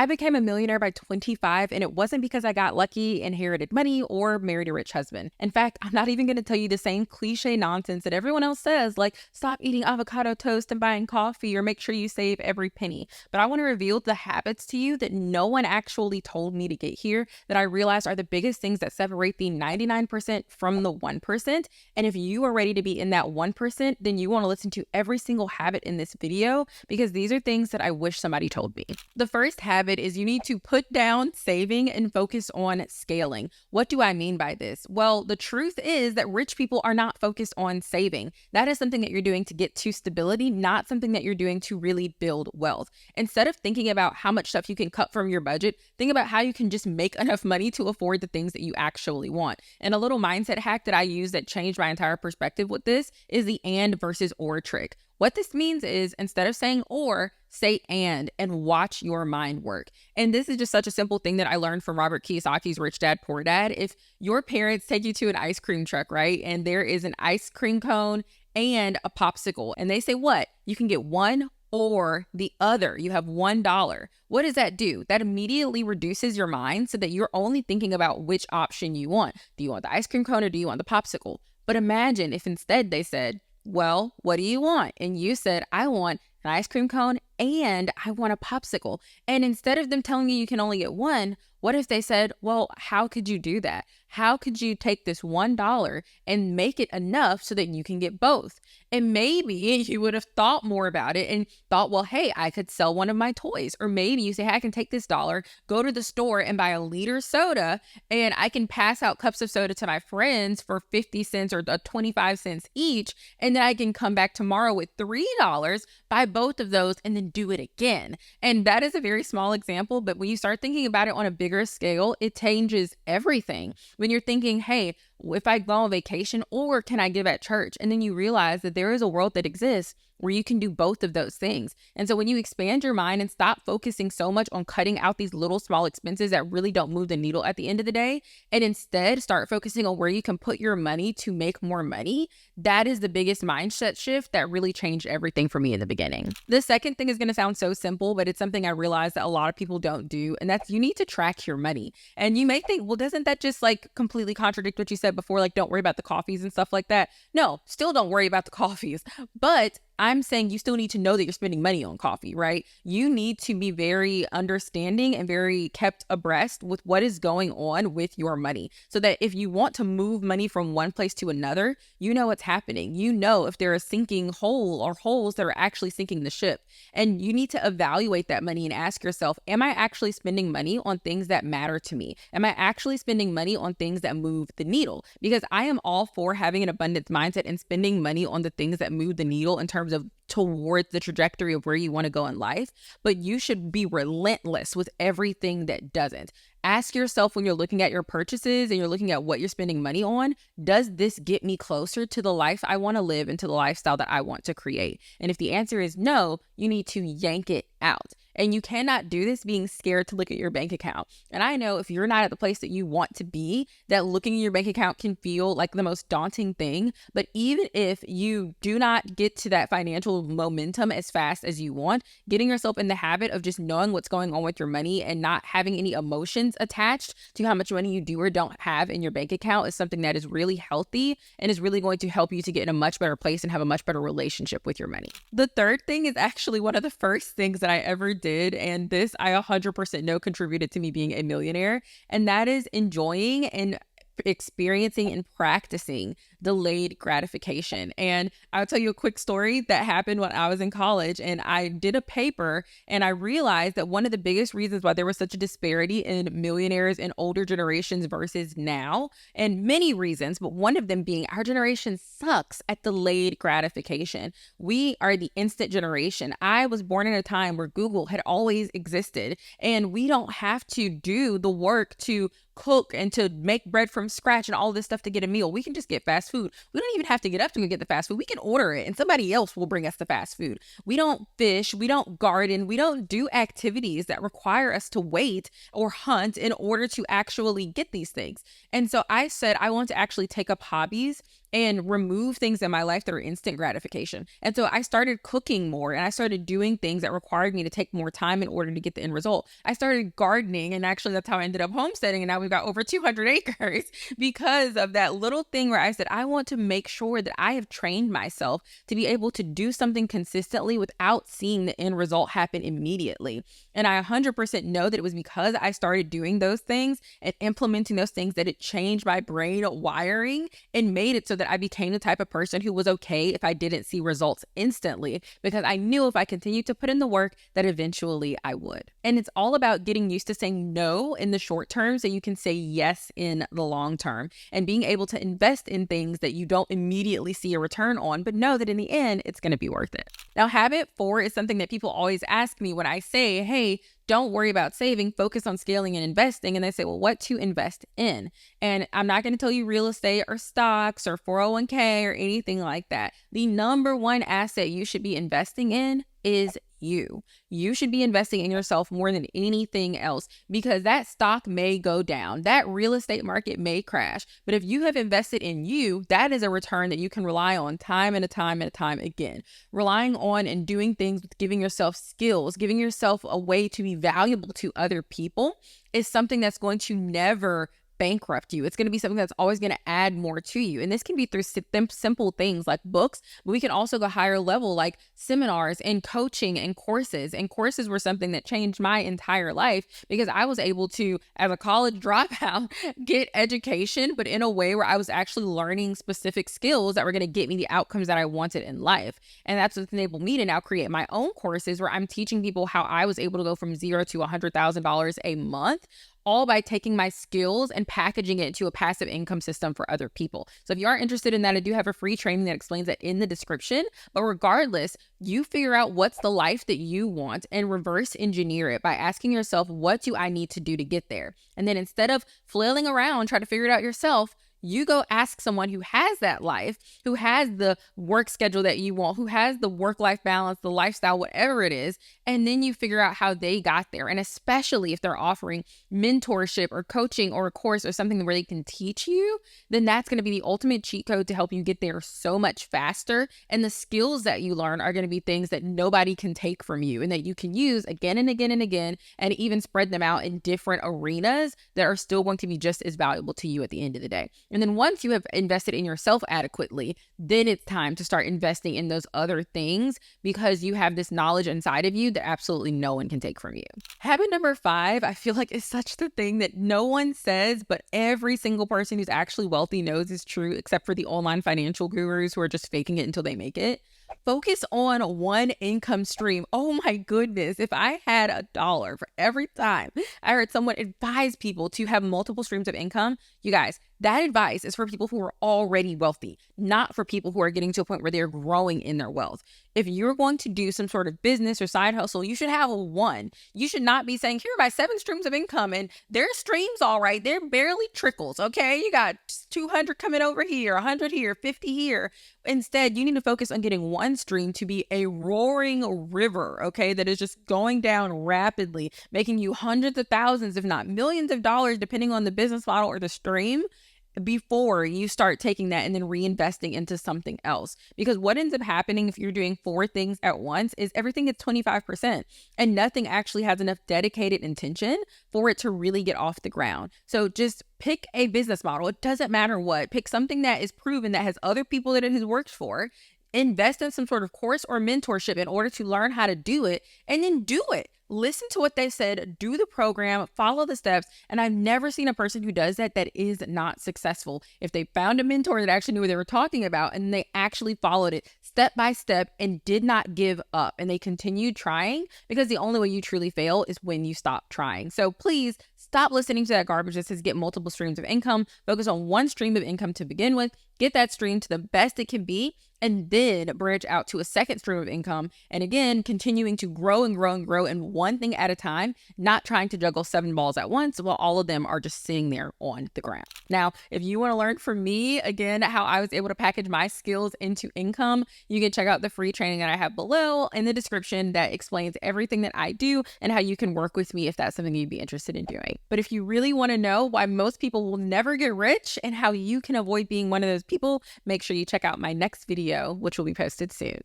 I became a millionaire by 25, and it wasn't because I got lucky, inherited money, or married a rich husband. In fact, I'm not even going to tell you the same cliche nonsense that everyone else says, like stop eating avocado toast and buying coffee, or make sure you save every penny. But I want to reveal the habits to you that no one actually told me to get here, that I realized are the biggest things that separate the 99% from the 1%. And if you are ready to be in that 1%, then you want to listen to every single habit in this video, because these are things that I wish somebody told me. The first habit is you need to put down saving and focus on scaling. What do I mean by this? Well, the truth is that rich people are not focused on saving. That is something that you're doing to get to stability, not something that you're doing to really build wealth. Instead of thinking about how much stuff you can cut from your budget, think about how you can just make enough money to afford the things that you actually want. And a little mindset hack that I use that changed my entire perspective with this is the and versus or trick. What this means is instead of saying or, say and watch your mind work. And this is just such a simple thing that I learned from Robert Kiyosaki's Rich Dad, Poor Dad. If your parents take you to an ice cream truck, right, and there is an ice cream cone and a popsicle, and they say what? You can get one or the other. You have $1. What does that do? That immediately reduces your mind so that you're only thinking about which option you want. Do you want the ice cream cone or do you want the popsicle? But imagine if instead they said, well, what do you want? And you said, I want an ice cream cone and I want a popsicle. And instead of them telling you can only get one, what if they said, well, how could you do that? How could you take this $1 and make it enough so that you can get both? And maybe you would have thought more about it and thought, well, hey, I could sell one of my toys. Or maybe you say, hey, I can take this dollar, go to the store and buy a liter soda, and I can pass out cups of soda to my friends for 50 cents or 25 cents each. And then I can come back tomorrow with $3, buy both of those, and then do it again. And that is a very small example, but when you start thinking about it on a bigger scale, it changes everything. When you're thinking, hey, if I go on vacation or can I give at church? And then you realize that there is a world that exists where you can do both of those things. And so when you expand your mind and stop focusing so much on cutting out these little small expenses that really don't move the needle at the end of the day, and instead start focusing on where you can put your money to make more money, that is the biggest mindset shift that really changed everything for me in the beginning. The second thing is going to sound so simple, but it's something I realized that a lot of people don't do, and that's you need to track your money. And you may think, well, doesn't that just like completely contradict what you said before? Like, don't worry about the coffees and stuff like that. No, still don't worry about the coffees, but I'm saying you still need to know that you're spending money on coffee, right? You need to be very understanding and very kept abreast with what is going on with your money, so that if you want to move money from one place to another, you know what's happening. You know if there is sinking hole or holes that are actually sinking the ship. And you need to evaluate that money and ask yourself, am I actually spending money on things that matter to me? Am I actually spending money on things that move the needle? Because I am all for having an abundance mindset and spending money on the things that move the needle in terms of towards the trajectory of where you want to go in life, but you should be relentless with everything that doesn't. Ask yourself when you're looking at your purchases and you're looking at what you're spending money on, does this get me closer to the life I want to live and to the lifestyle that I want to create? And if the answer is no, you need to yank it out. And you cannot do this being scared to look at your bank account. And I know if you're not at the place that you want to be, that looking at your bank account can feel like the most daunting thing. But even if you do not get to that financial momentum as fast as you want, getting yourself in the habit of just knowing what's going on with your money and not having any emotions attached to how much money you do or don't have in your bank account is something that is really healthy and is really going to help you to get in a much better place and have a much better relationship with your money. The third thing is actually one of the first things that I ever did, and this I 100% know contributed to me being a millionaire, and that is enjoying and experiencing and practicing delayed gratification. And I'll tell you a quick story that happened when I was in college, and I did a paper and I realized that one of the biggest reasons why there was such a disparity in millionaires in older generations versus now, and many reasons, but one of them being our generation sucks at delayed gratification. We are the instant generation. I was born in a time where Google had always existed, and we don't have to do the work to cook and to make bread from scratch and all this stuff to get a meal. We can just get fast food. We don't even have to get up to go get the fast food. We can order it and somebody else will bring us the fast food. We don't fish, we don't garden, we don't do activities that require us to wait or hunt in order to actually get these things. And so I said, I want to actually take up hobbies and remove things in my life that are instant gratification. And so I started cooking more and I started doing things that required me to take more time in order to get the end result. I started gardening, and actually that's how I ended up homesteading. And now we've got over 200 acres because of that little thing where I said, I want to make sure that I have trained myself to be able to do something consistently without seeing the end result happen immediately. And I 100% know that it was because I started doing those things and implementing those things that it changed my brain wiring and made it so that I became the type of person who was okay if I didn't see results instantly, because I knew if I continued to put in the work that eventually I would. And it's all about getting used to saying no in the short term so you can say yes in the long term, and being able to invest in things that you don't immediately see a return on, but know that in the end, it's going to be worth it. Now, habit 4 is something that people always ask me when I say, hey, don't worry about saving, focus on scaling and investing. And they say, well, what to invest in? And I'm not going to tell you real estate or stocks or 401k or anything like that. The number one asset you should be investing in is you. You should be investing in yourself more than anything else, because that stock may go down. That real estate market may crash. But if you have invested in you, that is a return that you can rely on time and a time and a time again. Relying on and doing things with giving yourself skills, giving yourself a way to be valuable to other people is something that's going to never bankrupt you. It's going to be something that's always going to add more to you. And this can be through simple things like books, but we can also go higher level like seminars and coaching and courses. And courses were something that changed my entire life, because I was able to, as a college dropout, get education, but in a way where I was actually learning specific skills that were going to get me the outcomes that I wanted in life. And that's what's enabled me to now create my own courses where I'm teaching people how I was able to go from $0 to $100,000 a month, all by taking my skills and packaging it into a passive income system for other people. So if you are interested in that, I do have a free training that explains that in the description. But regardless, you figure out what's the life that you want and reverse engineer it by asking yourself, what do I need to do to get there? And then instead of flailing around, try to figure it out yourself, you go ask someone who has that life, who has the work schedule that you want, who has the work-life balance, the lifestyle, whatever it is, and then you figure out how they got there. And especially if they're offering mentorship or coaching or a course or something where they can teach you, then that's going to be the ultimate cheat code to help you get there so much faster. And the skills that you learn are going to be things that nobody can take from you and that you can use again and again and again, and even spread them out in different arenas that are still going to be just as valuable to you at the end of the day. And then once you have invested in yourself adequately, then it's time to start investing in those other things, because you have this knowledge inside of you that absolutely no one can take from you. Habit number 5, I feel like is such the thing that no one says, but every single person who's actually wealthy knows is true, except for the online financial gurus who are just faking it until they make it. Focus on one income stream. Oh my goodness. If I had $1 for every time I heard someone advise people to have multiple streams of income, you guys, that advice is for people who are already wealthy, not for people who are getting to a point where they're growing in their wealth. If you're going to do some sort of business or side hustle, you should have one. You should not be saying, here are my 7 streams of income, and their streams, all right, they're barely trickles, okay? You got 200 coming over here, 100 here, 50 here. Instead, you need to focus on getting one stream to be a roaring river, okay, that is just going down rapidly, making you hundreds of thousands, if not millions of dollars, depending on the business model or the stream, before you start taking that and then reinvesting into something else. Because what ends up happening if you're doing 4 things at once is everything gets 25% and nothing actually has enough dedicated intention for it to really get off the ground. So just pick a business model. It doesn't matter what. Pick something that is proven, that has other people that it has worked for. Invest in some sort of course or mentorship in order to learn how to do it, and then do it. Listen to what they said, do the program, follow the steps. And I've never seen a person who does that is not successful. If they found a mentor that actually knew what they were talking about and they actually followed it step by step and did not give up, and they continued trying, because the only way you truly fail is when you stop trying. So please stop listening to that garbage that says get multiple streams of income. Focus on one stream of income to begin with. Get that stream to the best it can be, and then branch out to a second stream of income. And again, continuing to grow and grow and grow in one one thing at a time, not trying to juggle 7 balls at once while all of them are just sitting there on the ground. Now, if you want to learn from me, again, how I was able to package my skills into income, you can check out the free training that I have below in the description that explains everything that I do and how you can work with me if that's something you'd be interested in doing. But if you really want to know why most people will never get rich and how you can avoid being one of those people, make sure you check out my next video, which will be posted soon.